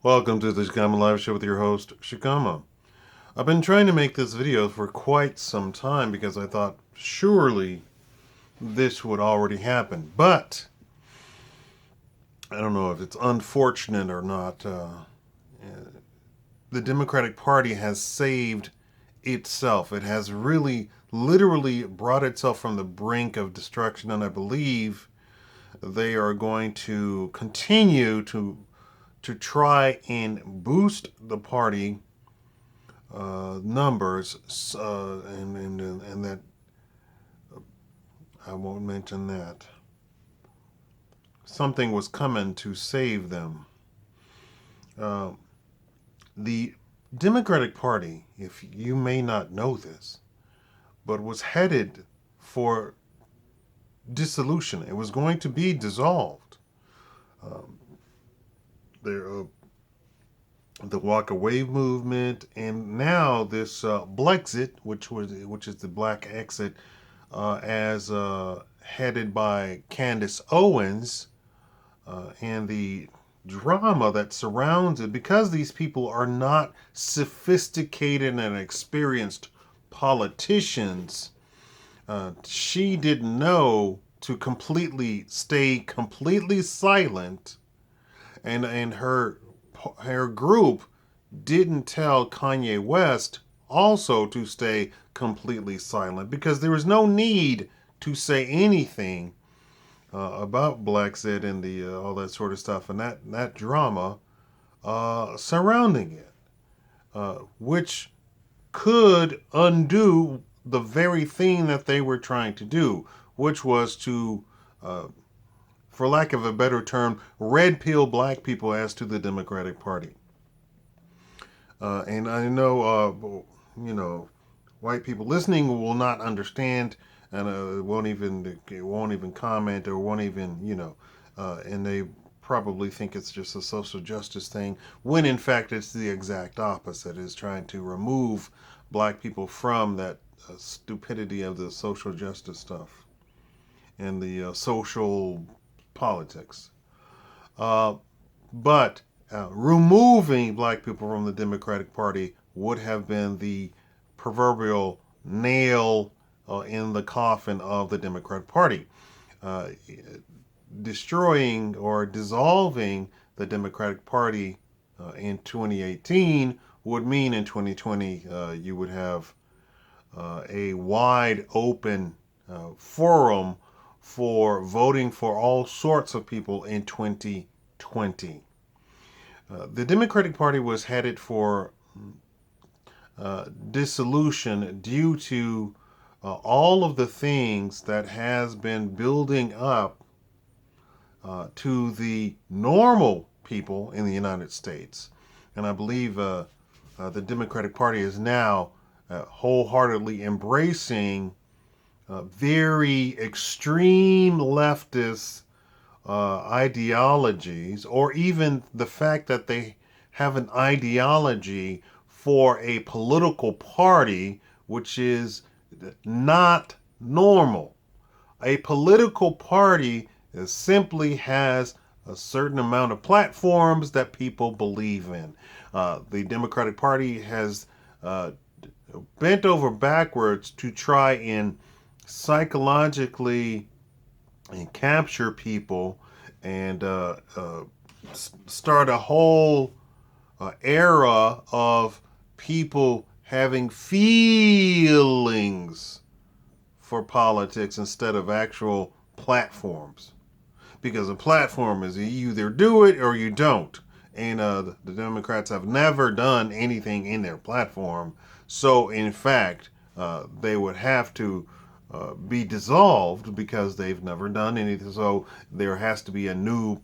Welcome to the Shakaama Live Show with your host, Shakaama. I've been trying to make this video for quite some time because I thought surely this would already happen. But I don't know if it's unfortunate or not. The Democratic Party has saved itself. It has really, literally brought itself from the brink of destruction, and I believe they are going to continue to try and boost the party numbers, and that I won't mention that. Something was coming to save them. Uh, the Democratic Party, if you may not know this, but was headed for dissolution. It was going to be dissolved. Um, there, the Walk Away movement, and now this Blexit, which is the Black Exit, as headed by Candace Owens, and the drama that surrounds it, because these people are not sophisticated and experienced politicians. She didn't know to completely stay completely silent, and her group didn't tell Kanye West also to stay completely silent, because there was no need to say anything about Blexit and the all that sort of stuff, and that drama surrounding it, which could undo the very thing that they were trying to do, which was to, for lack of a better term, red pill black people as to the Democratic Party. And I know, white people listening will not understand, and won't even comment, or won't even, and they probably think it's just a social justice thing, when in fact it's the exact opposite. Is trying to remove black people from that stupidity of the social justice stuff and the social politics. Uh, but removing black people from the Democratic Party would have been the proverbial nail in the coffin of the Democratic Party. Uh, Destroying or dissolving the Democratic Party in 2018 would mean in 2020 you would have a wide open forum for voting for all sorts of people in 2020. The Democratic Party was headed for dissolution due to all of the things that has been building up to the normal people in the United States. And I believe the Democratic Party is now wholeheartedly embracing very extreme leftist ideologies, or even the fact that they have an ideology for a political party which is not normal. A political party simply has a certain amount of platforms that people believe in. The Democratic Party has bent over backwards to try and psychologically and capture people, and start a whole era of people having feelings for politics instead of actual platforms. Because a platform is you either do it or you don't. And the Democrats have never done anything in their platform. So, in fact, they would have to be dissolved because they've never done anything. So, there has to be a new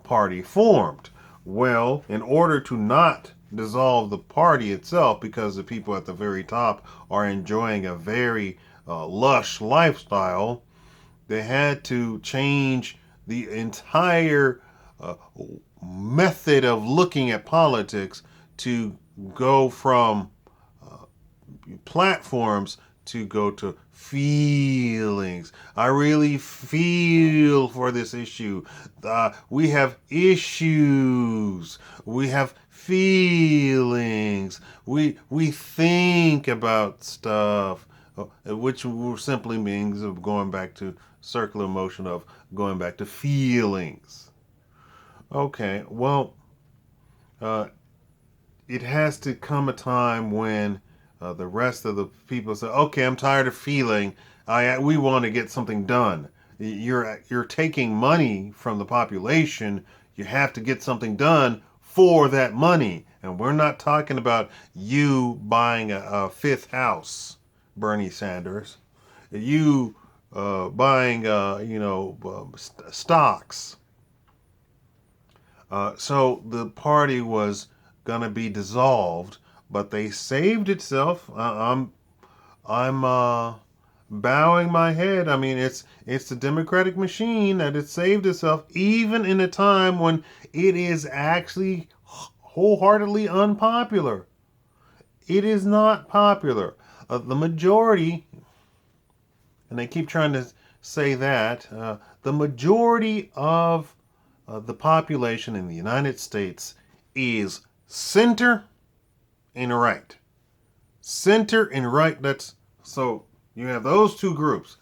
party formed. Well, in order to not dissolve the party itself, because the people at the very top are enjoying a very lush lifestyle, they had to change the entire method of looking at politics to go from platforms to go to feelings. I really feel for this issue. We have issues. We have feelings. We think about stuff, which simply means of going back to circular motion of going back to feelings. Okay, well, uh, it has to come a time when the rest of the people say, "Okay, I'm tired of feeling. We want to get something done." You're taking money from the population. You have to get something done for that money, and we're not talking about you buying a fifth house, Bernie Sanders. You buying, stocks. So the party was gonna be dissolved, but they saved itself. I'm bowing my head. I mean, it's the Democratic machine that it saved itself, even in a time when it is actually wholeheartedly unpopular. It is not popular. The majority, and they keep trying to say that the majority of the population in the United States is center and right. Center and right. That's so you have those two groups.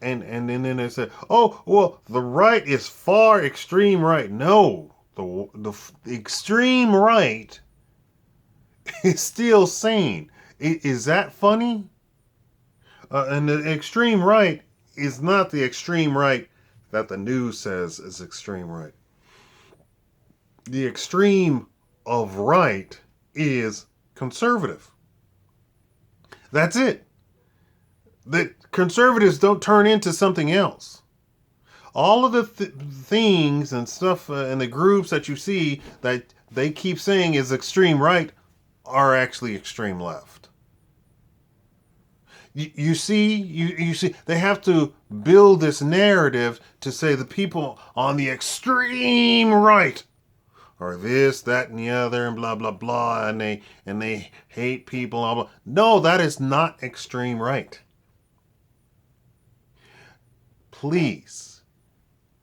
And then they said, "Oh, well, the right is far extreme right." No, the extreme right is still sane. Is that funny? And the extreme right is not the extreme right that the news says is extreme right. The extreme of right is conservative. That's it. That conservatives don't turn into something else. All of the things and stuff and the groups that you see that they keep saying is extreme right are actually extreme left. You see, they have to build this narrative to say the people on the extreme right or this, that, and the other, and blah blah blah, and they hate people. Blah, blah. No, that is not extreme right. Please,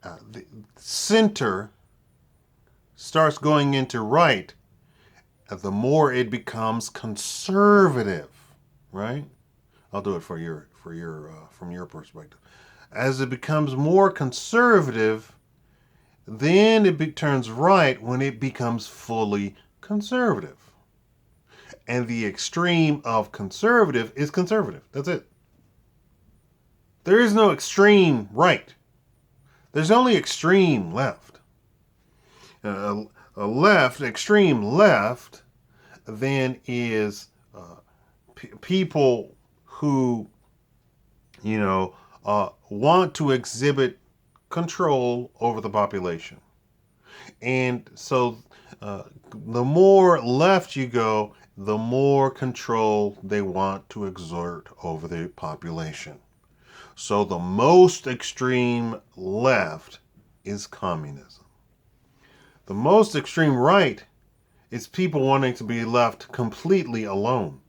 the center starts going into right, the more it becomes conservative, right? I'll do it for your from your perspective. As it becomes more conservative, then it turns right when it becomes fully conservative. And the extreme of conservative is conservative. That's it. There is no extreme right. There's only extreme left. Extreme left, then is people who, want to exhibit control over the population. And so the more left you go, the more control they want to exert over the population. So the most extreme left is communism. The most extreme right is people wanting to be left completely alone.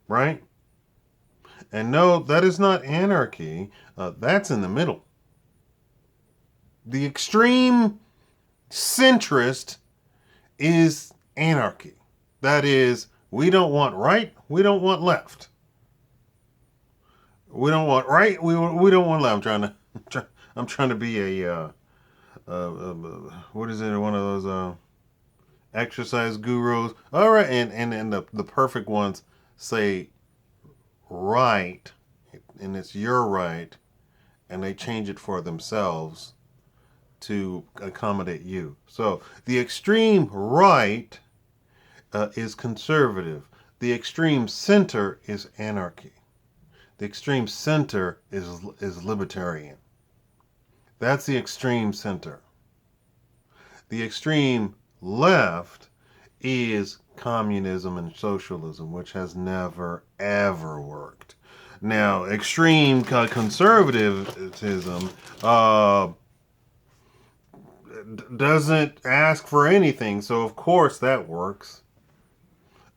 Right? And no, that is not anarchy. That's in the middle. The extreme centrist is anarchy. That is, we don't want right, we don't want left. We don't want right, we don't want left. I'm trying to be a what is it? One of those exercise gurus. All right, and the perfect ones say right, and it's your right, and they change it for themselves to accommodate you. So the extreme right is conservative. The extreme center is anarchy. The extreme center is libertarian. That's the extreme center. The extreme left is communism and socialism, which has never ever worked. Now, extreme conservatism doesn't ask for anything, so of course that works.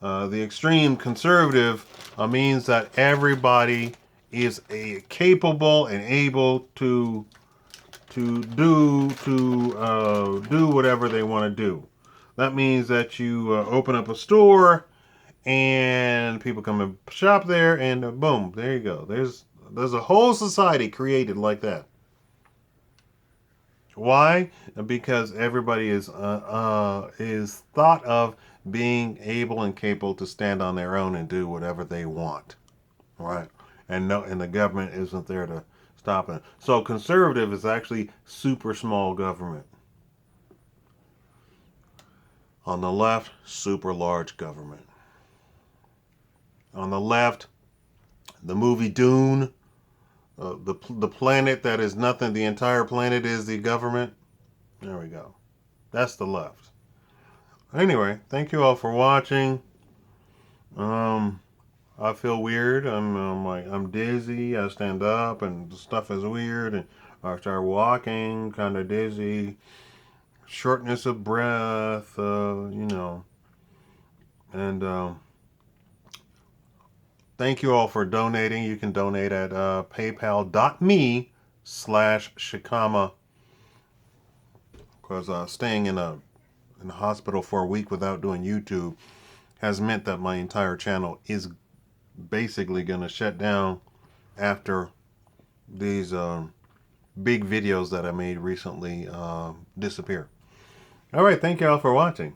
The extreme conservative means that everybody is capable and able to do whatever they want to do. That means that you open up a store and people come and shop there, and boom, there you go. There's a whole society created like that. Why? Because everybody is thought of being able and capable to stand on their own and do whatever they want, right? And no, and the government isn't there to stop it. So conservative is actually super small government. On the left, super large government. On the left, the movie Dune, the planet that is nothing. The entire planet is the government. There we go. That's the left. Anyway, thank you all for watching. Um, I feel weird. I'm dizzy. I stand up and the stuff is weird, and I start walking, kind of dizzy, shortness of breath. And thank you all for donating. You can donate at paypal.me/Shakaama, because staying in a hospital for a week without doing YouTube has meant that my entire channel is basically going to shut down after these big videos that I made recently disappear. All right, thank you all for watching.